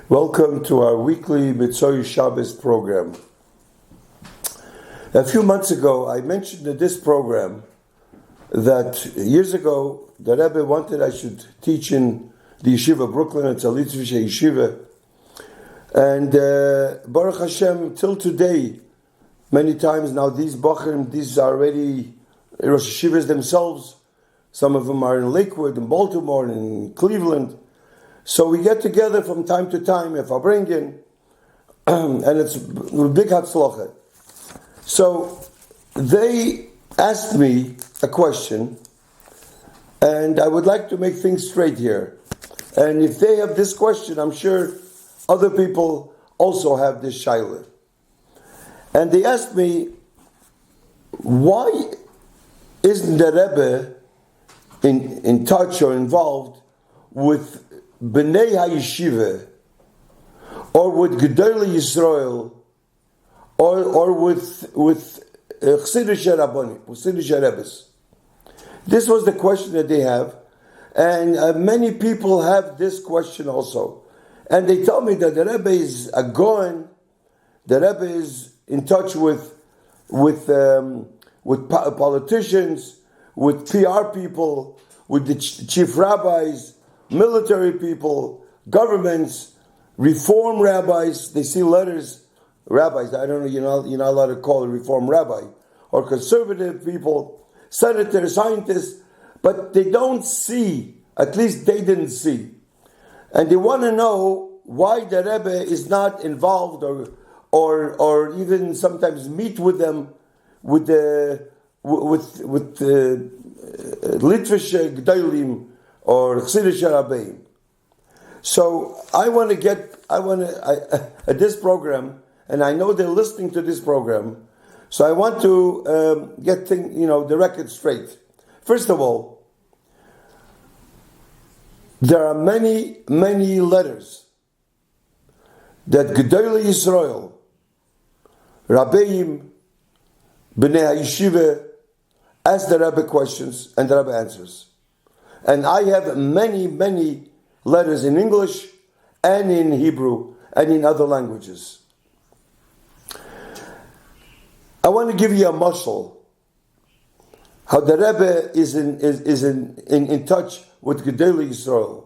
Welcome to our weekly Mitzvah Shabbos program. A few months ago, I mentioned in this program that years ago, the Rabbi wanted I should teach in the Yeshiva Brooklyn. It's a Litvische Yeshiva. And Baruch Hashem, till today, many times now, these Bachrim, these are already Rosh Yeshivas themselves. Some of them are in Lakewood, in Baltimore, in Cleveland. So we get together from time to time, if I bring in, and it's a big hatzlacha. So they asked me a question, and I would like to make things straight here. And if they have this question, I'm sure other people also have this shaila. And they asked me, why isn't the Rebbe in touch or involved with Bnei HaYeshiva, or with Gedolei Yisrael, or with Chassidische Rabbanim, Chassidische Rebbes? This was the question that they have, and many people have this question also. And they tell me that the Rebbe is a Goen, the Rebbe is in touch with politicians, with PR people, with the chief rabbis, military people, governments, reform rabbis. They see letters, rabbis, I don't know, you're not allowed to call a reform rabbi, or conservative people, senators, scientists, but they don't see, at least they didn't see. And they want to know why the Rebbe is not involved or even sometimes meet with them with the Litvische Gdolim or Chassidische Rabbi. So I want to at this program, and I know they're listening to this program, so I want to get the record straight. First of all, there are many, many letters that Gedolei Yisrael, Rabbeim, Bnei HaYeshiva, ask the Rebbe questions and the Rebbe answers. And I have many, many letters in English and in Hebrew and in other languages. I want to give you a mashal, how the Rebbe is in touch with Gedolei Yisrael.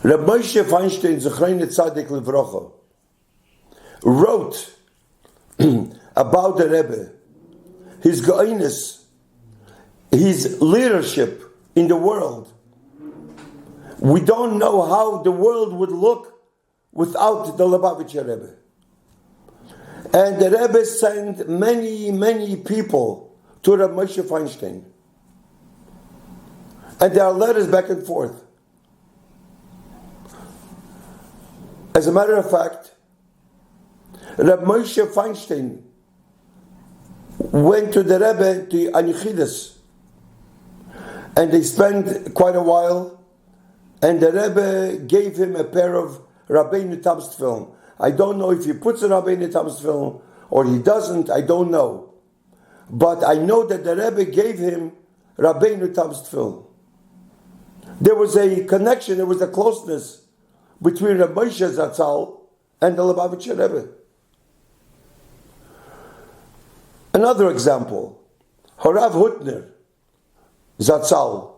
Reb Moshe Feinstein, Zechrein Tzadik Livrocha, wrote about the Rebbe, his goiness, his leadership in the world. We don't know how the world would look without the Lubavitcher Rebbe. And the Rebbe sent many, many people to Reb Moshe Feinstein. And there are letters back and forth. As a matter of fact, Reb Moshe Feinstein went to the Rebbe to Anichidus, and they spent quite a while, and the Rebbe gave him a pair of Rabbeinu Tam tefillin. I don't know if he puts a Rabbeinu Tam tefillin or he doesn't, I don't know. But I know that the Rebbe gave him Rabbeinu Tam tefillin. There was a connection, there was a closeness between Reb Moshe Zatzal and the Lubavitcher Rebbe. Another example, Harav Hutner Zatzal.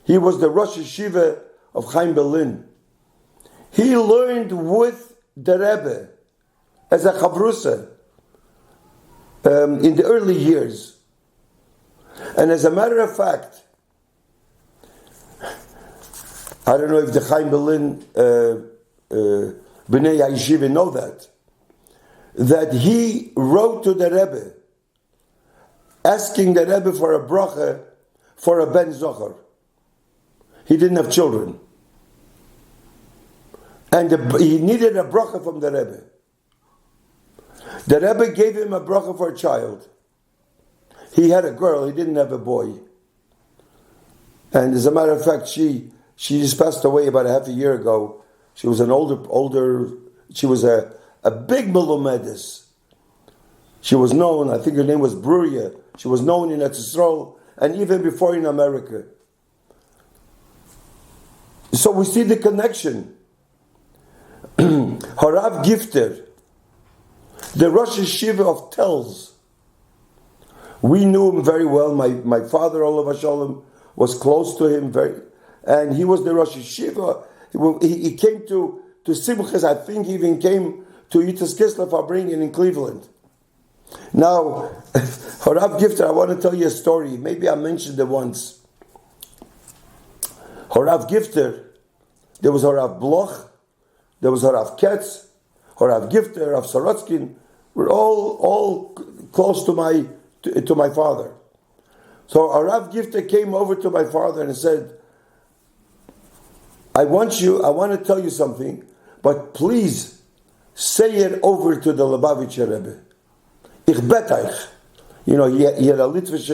He was the Rosh Yeshiva of Chaim Berlin. He learned with the Rebbe as a chavrusa in the early years. And as a matter of fact, I don't know if the Chaim Berlin Bnei HaYeshiva know that he wrote to the Rebbe asking the Rebbe for a bracha for a ben zocher. He didn't have children. And he needed a bracha from the Rebbe. The Rebbe gave him a bracha for a child. He had a girl, he didn't have a boy. And as a matter of fact, she just passed away about a half a year ago. She was an older, she was a big Melomedes. She was known, I think her name was Bruria. She was known in Eretz Yisrael and even before in America. So we see the connection. Harav Gifter, the Rosh Yeshiva of Telz. We knew him very well. My father, Olav Shalom, was close to him and he was the Rosh Yeshiva. He came to Simchas. I think he even came to Yitzhak Kislev Fabringen in Cleveland. Now, Harav Gifter, I want to tell you a story. Maybe I mentioned it once. Harav Gifter, there was Harav Bloch, there was Harav Ketz, Harav Gifter, Harav Sorotskin. We're all close to my father. So Harav Gifter came over to my father and said, I want to tell you something, but please say it over to the Lubavitcher Rebbe. Ich bet euch. He had a Litvish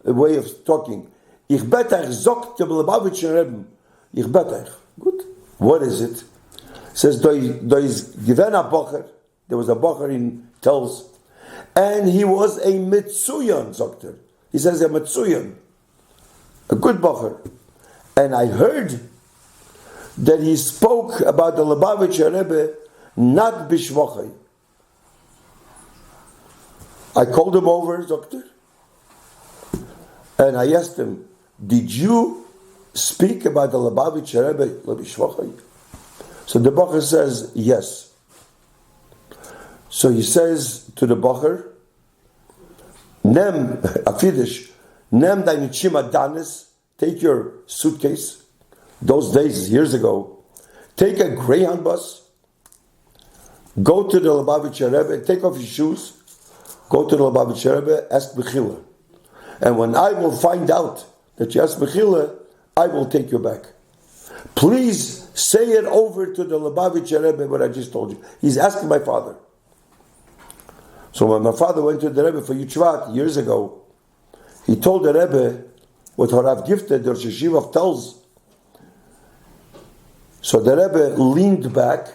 way of talking. Ich bet euch, sagt the Lubavitcher Rebbe. Ich bet euch. Good. What is it? It says, there was a Bocher in Telz, and he was a Mitsuyan, sagt er. He says a Mitsuyan, a good Bocher. And I heard that he spoke about the Lubavitcher Rebbe not bishvachai. I called him over, doctor, and I asked him, did you speak about the Lubavitcher Rebbe bishvachai? So the Bacher says, yes. So he says to the Bacher, Nem, afidish, Nem deine Chimadanis, take your suitcase. Those days, years ago, take a Greyhound bus, go to the Lubavitcher Rebbe, take off your shoes, go to the Lubavitcher Rebbe, ask Mechila. And when I will find out that you asked Mechila, I will take you back. Please say it over to the Lubavitcher Rebbe what I just told you. He's asking my father. So when my father went to the Rebbe for Yitzhak years ago, he told the Rebbe what Harav gifted, the Rosh Yeshiva of Telz. So the Rebbe leaned back.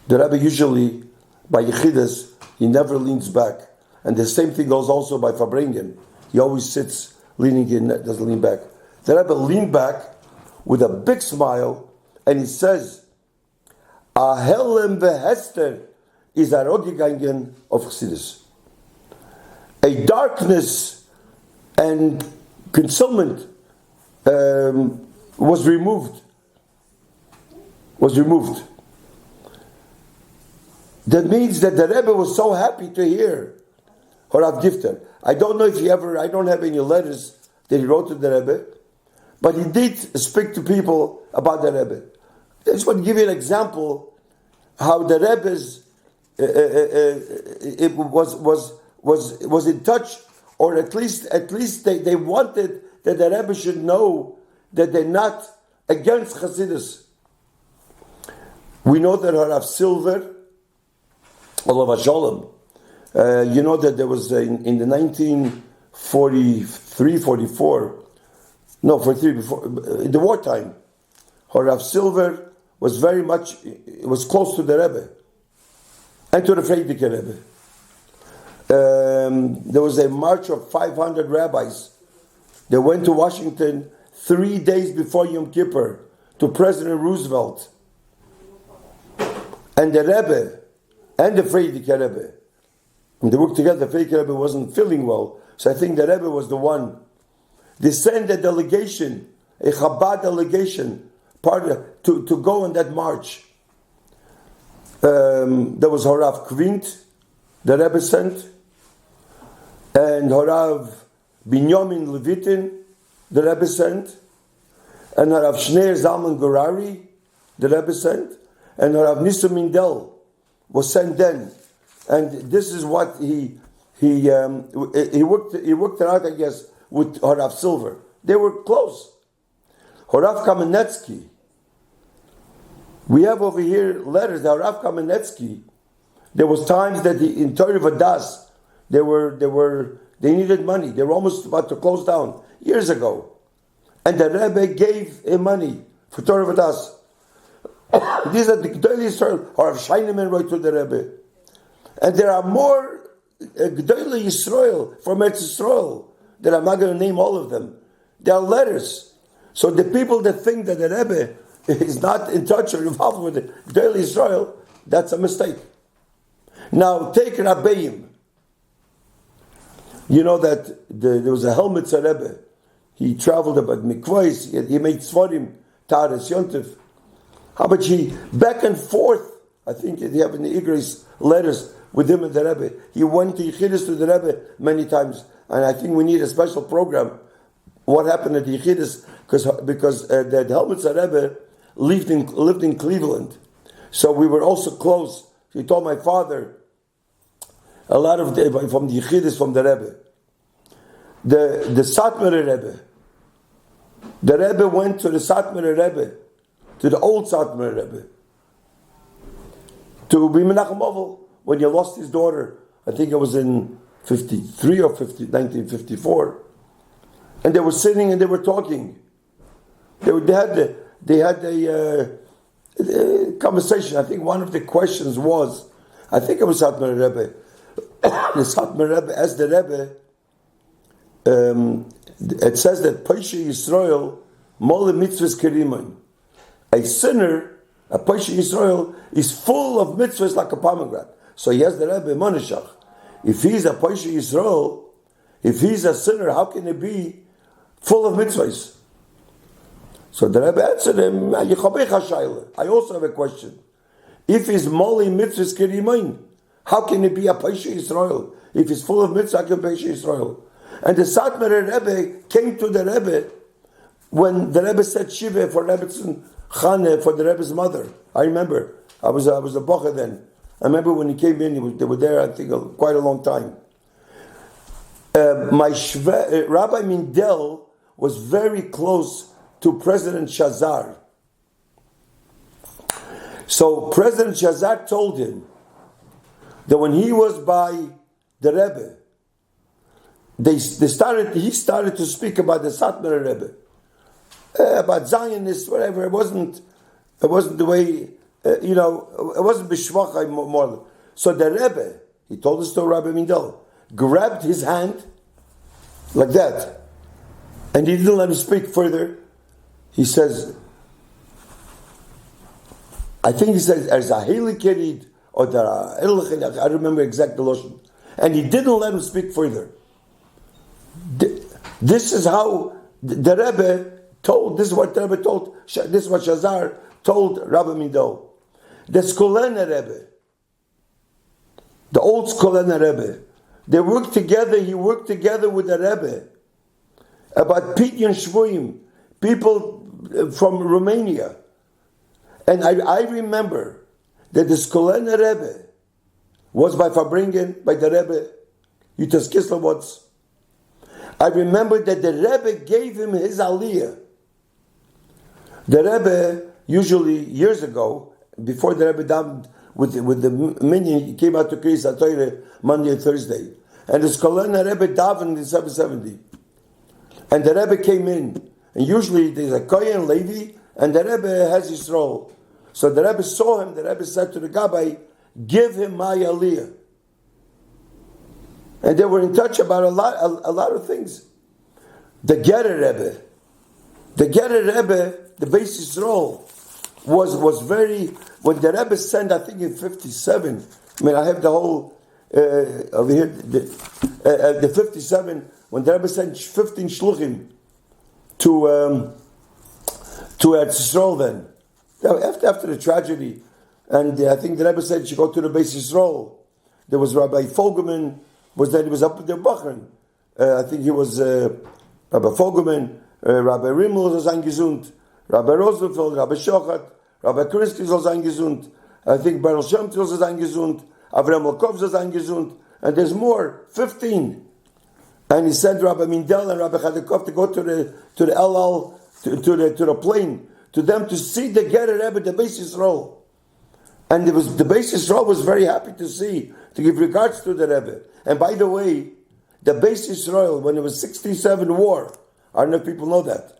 The Rebbe usually, by Yechidas, he never leans back. And the same thing goes also by Fabringen. He always sits leaning in, doesn't lean back. The Rebbe leaned back with a big smile, and he says, A helem vehester is a rogigangen of Chassidus. A darkness and concealment was removed. That means that the Rebbe was so happy to hear Harav Gifter. I don't know if I don't have any letters that he wrote to the Rebbe, but he did speak to people about the Rebbe. I just want to give you an example how the Rebbe's it was in touch, or at least they wanted that the Rebbe should know that they're not against Chassidus. We know that Harav Silver, Olav Shalom, you know that there was in the 1943, 44, no, 43 before in the wartime, Harav Silver was very much, it was close to the Rebbe and to the Frierdiker Rebbe. There was a march of 500 rabbis. They went to Washington 3 days before Yom Kippur to President Roosevelt. And the Rebbe and the Frierdiker Rebbe, when they worked together, the Frierdiker Rebbe wasn't feeling well, so I think the Rebbe was the one. They sent a delegation, a Chabad delegation, to go on that march. There was Harav Kvint, the Rebbe sent, and Harav Binyamin Levitin, the Rebbe sent, and Harav Shneir Zalman Gorari, the Rebbe sent, and Harav Nisa Mindel was sent then. And this is what he worked it out, I guess, with Harav Silver. They were close. Harav Kamenetsky. We have over here letters. The Harav Kamenetsky. There was times that in Torah Vadas, they needed money. They were almost about to close down years ago, and the Rebbe gave him money for Torah Vadas. These are the G'dolei Yisrael. Harav Scheinemann wrote to the Rebbe, and there are more G'dolei Yisrael from Eretz Yisrael that I'm not going to name all of them. There are letters So the people that think that the Rebbe is not in touch or involved with the daily Israel, that's a mistake. Now take Rabbeim. You know that there was a Helmetzer Rebbe. He traveled about Mikvahs, he made Tzvarim, Taras, Yontif. How about he back and forth? I think they have in the Igris letters with him and the Rebbe. He went to Yechidus to the Rebbe many times, and I think we need a special program. What happened at Yechidus? Because the Helmetzer Rebbe lived in Cleveland, so we were also close. He told my father a lot of from the Yechidus from the Rebbe. The Satmar Rebbe. The Rebbe went to the Satmar Rebbe, to the old Satmar Rebbe, to be Menachem Ovel when he lost his daughter. I think it was in 53 or 1954. And they were sitting and they were talking. They had a conversation. I think one of the questions was, I think it was Satmar Rebbe. The Satmar Rebbe asked the Rebbe, it says that Paisha Yisrael Mole Mitzvahs Keriman. A sinner, a Paisha Yisrael, is full of mitzvahs like a pomegranate. So he has the Rebbe Moneshach. If he's a Paisha Yisrael, if he's a sinner, how can he be full of mitzvahs? So the Rebbe answered him, I also have a question. If he's Mole Mitzvahs Keriman, how can he be a Paisha Yisrael? If he's full of mitzvahs, how can he be Paisha Yisrael? And the Satmar Rebbe came to the Rebbe when the Rebbe said Shiva for Rebbetzin Chane, for the Rebbe's mother. I remember. I was a bocher then. I remember when he came in, they were there, I think, quite a long time. Rabbi Mindel was very close to President Shazar. So President Shazar told him that when he was by the Rebbe, he started to speak about the Satmar Rebbe, about Zionists, whatever. It wasn't the way, it wasn't b'shvachai more. So the Rebbe, he told us to Rabbi Mindel, grabbed his hand like that, and he didn't let him speak further. He says, I think he says, "There's a Kerid," or I don't remember exact the lashon, and he didn't let him speak further. This is how the Rebbe told. This is what the Rebbe told. This is what Shazar told Rabbi Mindel. The Skolena Rebbe, the old Skolena Rebbe, they worked together. He worked together with the Rebbe about Pidyon Shvuim, people from Romania. And I remember that the Skolena Rebbe was by Fabringen, by the Rebbe, Yutas Kislevots. I remember that the Rebbe gave him his aliyah. The Rebbe, usually years ago, before the Rebbe davened with the minyan, he came out to Kriyas HaTorah Monday and Thursday. And the Skolena Rebbe davened in 770. And the Rebbe came in. And usually there's a Kohen, Levi, and the Rebbe has his role. So the Rebbe saw him, the Rebbe said to the Gabbai, give him my aliyah. And they were in touch about a lot of things. The Gerer Rebbe, the Beis Yisrael was very, when the Rebbe sent, I think in 57, I mean I have the whole, over here, the 57, when the Rebbe sent 15 shluchim to Eretz Yisrael then, after the tragedy, and I think the Rebbe said she go to the Beis Yisrael. There was Rabbi Fogelman, he was up with the Bachern. I think he was Rabbi Fogelman, Rabbi Rimmel was eingesunt, Rabbi Rosenfeld, Rabbi Shochat, Rabbi Krinsky was eingesunt, I think Baruch Shem was eingesunt, Avraham Lakov was eingesunt, and there's more, 15. And he sent Rabbi Mindel and Rabbi Chadakov to go to the El Al, to the plane, to them to see the Gerer Rebbe, the Beis Yisrael. And the Beis Yisrael was very happy to give regards to the Rebbe. And by the way, the Beis Yisrael, when it was 67 war, I don't know if people know that.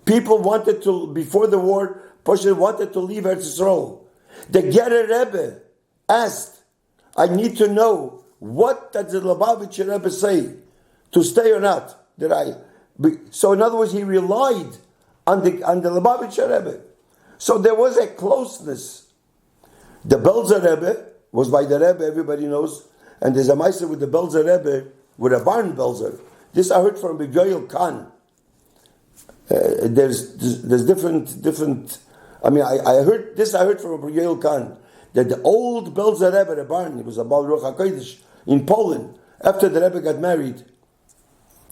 People wanted to, before the war, Pasha wanted to leave Eretz Yisrael. The Gerer Rebbe asked, I need to know, what does the Lubavitcher Rebbe say? To stay or not? So in other words, he relied on the Lubavitcher Rebbe. So there was a closeness. The Belzer Rebbe was by the Rebbe, everybody knows, and there's a Meister with the Belzer Rebbe, with a barn Belzer. This I heard from B'Yoel Khan. There's different. I mean, I heard from B'Yoel Khan that the old Belzer Rebbe, the barn, he was a Baal Ruach HaKodesh in Poland. After the Rebbe got married,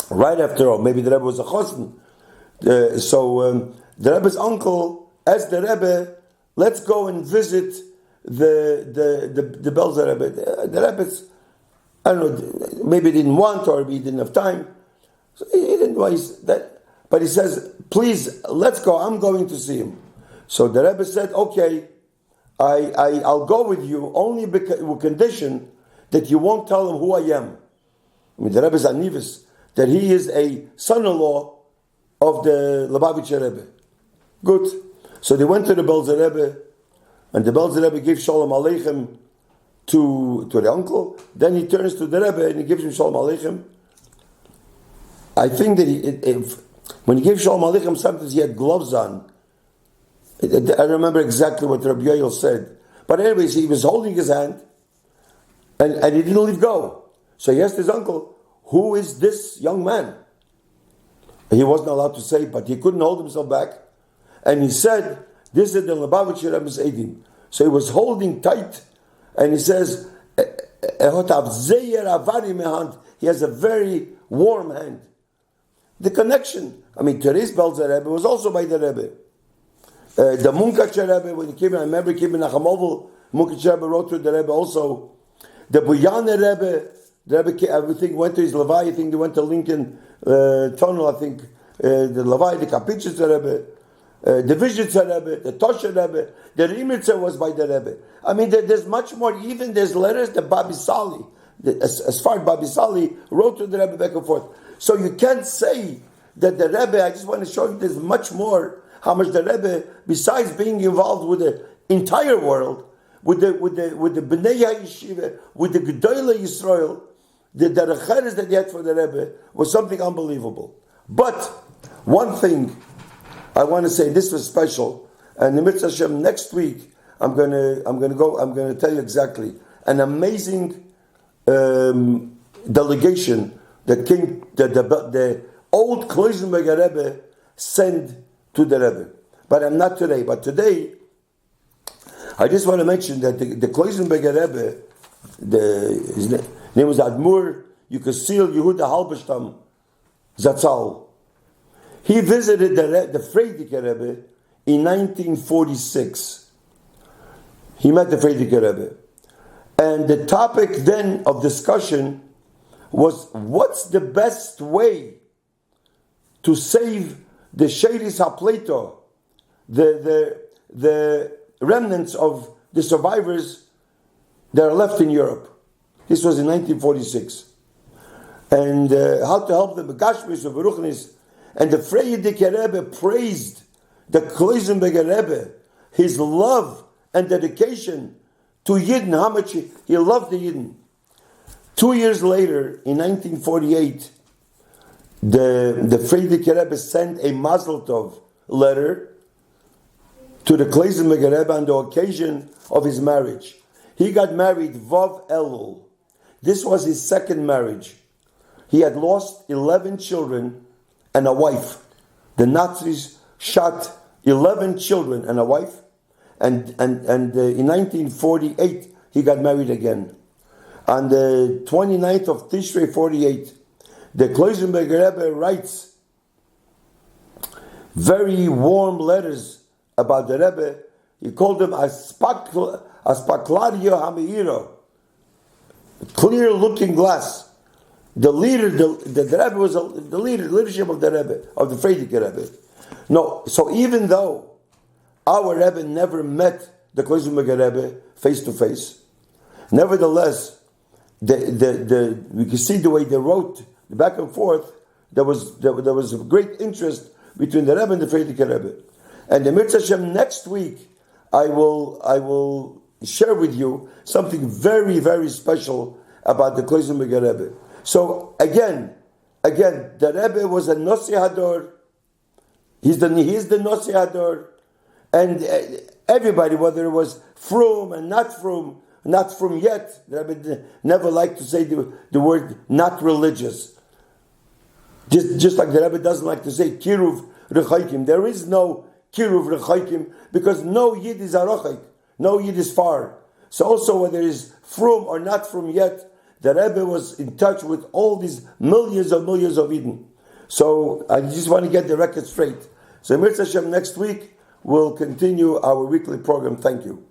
right after all, maybe the Rebbe was a chosn. So the Rebbe's uncle asked the Rebbe, "Let's go and visit the Belzer Rebbe." The Rebbe's, I don't know, maybe didn't want or maybe he didn't have time. So he didn't want that. But he says, "Please, let's go. I'm going to see him." So the Rebbe said, "Okay, I'll go with you only with condition that you won't tell him who I am." I mean, the Rebbe's anivis, that he is a son-in-law of the Lubavitcher Rebbe. Good. So they went to the Belzer Rebbe, and the Belzer Rebbe gave Shalom Aleichem to the uncle. Then he turns to the Rebbe and he gives him Shalom Aleichem. I think that when he gave Shalom Aleichem, sometimes he had gloves on. I remember exactly what Rabbi Yoel said. But anyways, he was holding his hand, and he didn't let go. So he asked his uncle, "Who is this young man?" He wasn't allowed to say, but he couldn't hold himself back. And he said, "This is the Lubavitcher Rebbe's Eidim." So he was holding tight, and he says, he has a very warm hand. The connection, I mean, today's Belzer Rebbe was also by the Rebbe. The Munkacher Rebbe, when he came in, I remember he came in Nachamovel, Munkacher Rebbe wrote to the Rebbe also. The Buyane Rebbe, the Rebbe, I think, went to his Levi, I think they went to Lincoln Tunnel, I think, the Levi, the Kapitcher Rebbe, the Vizhitzer Rebbe, the Tosher Rebbe, the Rimitzer was by the Rebbe. I mean, there's much more, even there's letters that Babi Sali, as far as Babi Sali wrote to the Rebbe back and forth. So you can't say that the Rebbe, I just want to show you there's much more, how much the Rebbe, besides being involved with the entire world, with the Bnei Yeshiva, with the Gedolah Yisrael, the recheres that he had for the Rebbe was something unbelievable. But one thing I want to say, this was special, and the Mitzvah Hashem next week I'm going to tell you exactly an amazing delegation that came, the old Kloisenberger Rebbe sent to the Rebbe. But I'm not today. But today, I just want to mention that the Kloisenberger Rebbe, his name was Admur Yukasil Yehuda Halberstam Zatzal. He visited the Frierdiker Rebbe in 1946. He met the Frierdiker Rebbe. And the topic then of discussion was, what's the best way to save the Sheiris HaPleito, the remnants of the survivors that are left in Europe. This was in 1946. And how to help them, Gashmis of Beruchnis. And the Frierdiker Rebbe praised the Kloisenberger Rebbe, his love and dedication to Yidden, how much he loved the Yidden. 2 years later, in 1948, the Frierdiker Rebbe sent a Mazel Tov letter to the Kloisenberger Rebbe on the occasion of his marriage. He got married Vav Elul. This was his second marriage. He had lost 11 children and a wife. The Nazis shot 11 children and a wife, and in 1948 he got married again. On the 29th of Tishrei 48, the Kloisenberger Rebbe writes very warm letters about the Rebbe. He called him Aspaklario Hameiro, clear looking glass. The leader, the Rebbe was the leadership of the Rebbe, of the Frierdiker Rebbe. No, so even though our Rebbe never met the Kloisenberger Rebbe face to face, nevertheless, we can see the way they wrote back and forth. There was a great interest between the Rebbe and the Frierdiker Rebbe. And the Mitzvah Hashem next week, I will share with you something very, very special about the Kloisenberger Rebbe. So again, the Rebbe was a Nossi Hador, He's the Nosei Hador, and everybody, whether it was frum and not frum yet. The Rebbe never liked to say the word not religious. Just like the Rebbe doesn't like to say kiruv rechaykim. There is no kiruv rechaykim because no yid is arachik, no yid is far. So also whether it's frum or not frum yet, the Rebbe was in touch with all these millions of Eden. So I just want to get the record straight. So Mirza Hashem, next week we'll continue our weekly program. Thank you.